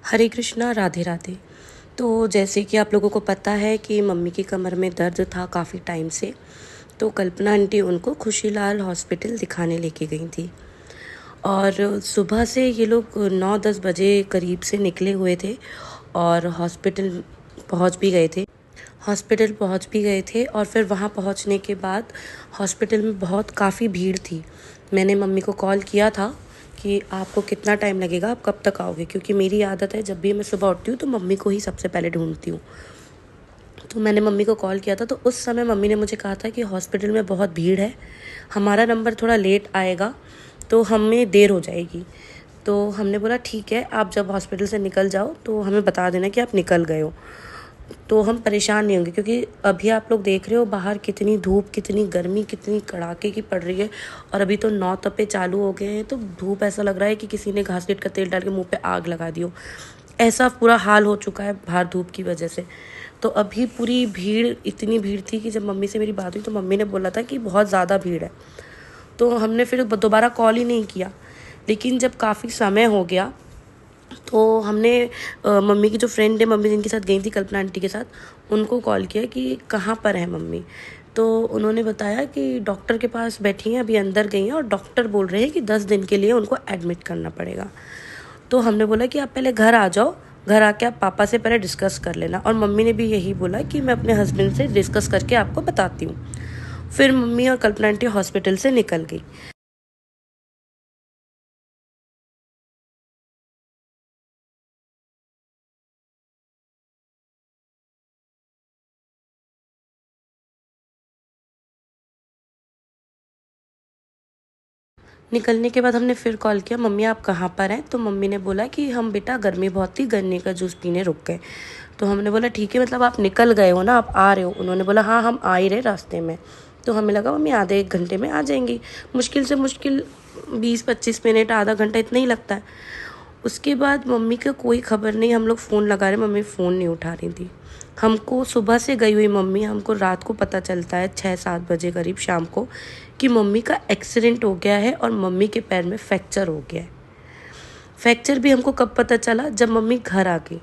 हरे कृष्णा, राधे राधे। तो जैसे कि आप लोगों को पता है कि मम्मी की कमर में दर्द था काफ़ी टाइम से, तो कल्पना आंटी उनको खुशीलाल हॉस्पिटल दिखाने लेके गई थी। और सुबह से ये लोग 9-10 बजे करीब से निकले हुए थे और पहुंच भी गए थे हॉस्पिटल पहुंच भी गए थे। और फिर वहां पहुंचने के बाद हॉस्पिटल में बहुत काफ़ी भीड़ थी। मैंने मम्मी को कॉल किया था कि आपको कितना टाइम लगेगा, आप कब तक आओगे, क्योंकि मेरी आदत है जब भी मैं सुबह उठती हूँ तो मम्मी को ही सबसे पहले ढूंढती हूँ। तो मैंने मम्मी को कॉल किया था, तो उस समय मम्मी ने मुझे कहा था कि हॉस्पिटल में बहुत भीड़ है, हमारा नंबर थोड़ा लेट आएगा तो हमें देर हो जाएगी। तो हमने बोला ठीक है, आप जब हॉस्पिटल से निकल जाओ तो हमें बता देना कि आप निकल गए हो, तो हम परेशान नहीं होंगे। क्योंकि अभी आप लोग देख रहे हो बाहर कितनी धूप, कितनी गर्मी, कितनी कड़ाके की पड़ रही है। और अभी तो 9 तपे चालू हो गए हैं, तो धूप ऐसा लग रहा है कि किसी ने घासलेट का तेल डाल के मुंह पे आग लगा दी हो। ऐसा पूरा हाल हो चुका है बाहर धूप की वजह से। तो अभी पूरी भीड़, इतनी भीड़ थी कि जब मम्मी से मेरी बात हुई तो मम्मी ने बोला था कि बहुत ज़्यादा भीड़ है। तो हमने फिर दोबारा कॉल ही नहीं किया। लेकिन जब काफ़ी समय हो गया तो हमने मम्मी की जो फ्रेंड है, मम्मी जिनके साथ गई थी कल्पना आंटी के साथ, उनको कॉल किया कि कहाँ पर है मम्मी। तो उन्होंने बताया कि डॉक्टर के पास बैठी हैं, अभी अंदर गई हैं और डॉक्टर बोल रहे हैं कि 10 दिन के लिए उनको एडमिट करना पड़ेगा। तो हमने बोला कि आप पहले घर आ जाओ, घर आके आप पापा से पहले डिस्कस कर लेना। और मम्मी ने भी यही बोला कि मैं अपने हस्बैंड से डिस्कस करके आपको बताती हूँ। फिर मम्मी और कल्पना आंटी हॉस्पिटल से निकल गई। निकलने के बाद हमने फिर कॉल किया, मम्मी आप कहाँ पर हैं। तो मम्मी ने बोला कि हम बेटा, गर्मी बहुत थी, गन्ने का जूस पीने रुक गए। तो हमने बोला ठीक है, मतलब आप निकल गए हो ना, आप आ रहे हो। उन्होंने बोला हाँ, हम आ ही रहे रास्ते में। तो हमें लगा मम्मी आधे एक घंटे में आ जाएंगी, मुश्किल से मुश्किल 20-25 मिनट, आधा घंटा इतना ही लगता है। उसके बाद मम्मी का कोई खबर नहीं, हम लोग फ़ोन लगा रहे, मम्मी फ़ोन नहीं उठा रही थी। हमको सुबह से गई हुई मम्मी, हमको रात को पता चलता है 6-7 बजे करीब शाम को कि मम्मी का एक्सीडेंट हो गया है और मम्मी के पैर में फ्रैक्चर हो गया है। फ्रैक्चर भी हमको कब पता चला, जब मम्मी घर आ गई।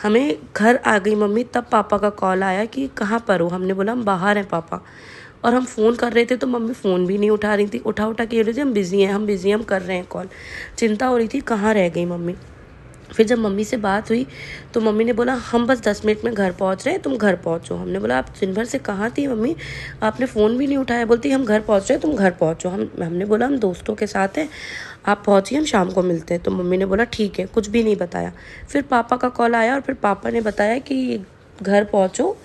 हमें घर आ गई मम्मी, तब पापा का कॉल आया कि कहाँ पर हो। हमने बोला हम बाहर हैं पापा। और हम फ़ोन कर रहे थे तो मम्मी फ़ोन भी नहीं उठा रही थी, उठा के कह रही थी हम बिज़ी हैं, हम बिज़ी हैं, हम कर रहे हैं कॉल। चिंता हो रही थी कहाँ रह गई मम्मी। फिर जब मम्मी से बात हुई तो मम्मी ने बोला हम बस 10 मिनट में घर पहुंच रहे हैं, तुम घर पहुंचो। हमने बोला आप दिन भर से कहाँ थी मम्मी, आपने फ़ोन भी नहीं उठाया। बोलती हम घर पहुंच रहे हैं, तुम घर पहुंचो। हमने बोला हम दोस्तों के साथ हैं, आप पहुंचिए, हम शाम को मिलते हैं। तो मम्मी ने बोला ठीक है, कुछ भी नहीं बताया। फिर पापा का कॉल आया और फिर पापा ने बताया कि घर पहुँचो,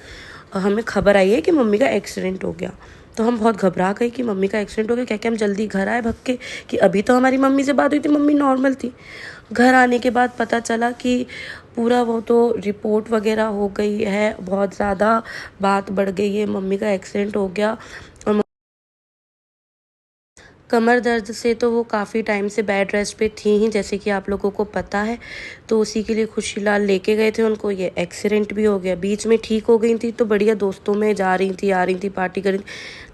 हमें खबर आई है कि मम्मी का एक्सीडेंट हो गया। तो हम बहुत घबरा गए कि मम्मी का एक्सीडेंट हो गया, क्या क्या हम जल्दी घर आए भग के, कि अभी तो हमारी मम्मी से बात हुई थी, मम्मी नॉर्मल थी। घर आने के बाद पता चला कि पूरा वो तो रिपोर्ट वगैरह हो गई है, बहुत ज़्यादा बात बढ़ गई है, मम्मी का एक्सीडेंट हो गया। और कमर दर्द से तो वो काफ़ी टाइम से बेड रेस्ट पे थी ही, जैसे कि आप लोगों को पता है। तो उसी के लिए खुशीलाल लेके गए थे उनको, ये एक्सीडेंट भी हो गया। बीच में ठीक हो गई थी तो बढ़िया दोस्तों में जा रही थी, आ रही थी, पार्टी कर रही थी।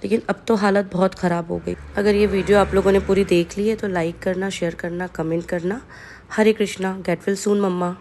लेकिन अब तो हालत बहुत ख़राब हो गई। अगर ये वीडियो आप लोगों ने पूरी देख ली है तो लाइक करना, शेयर करना, कमेंट करना। हरे कृष्णा, गेट वेल सून मम्मा।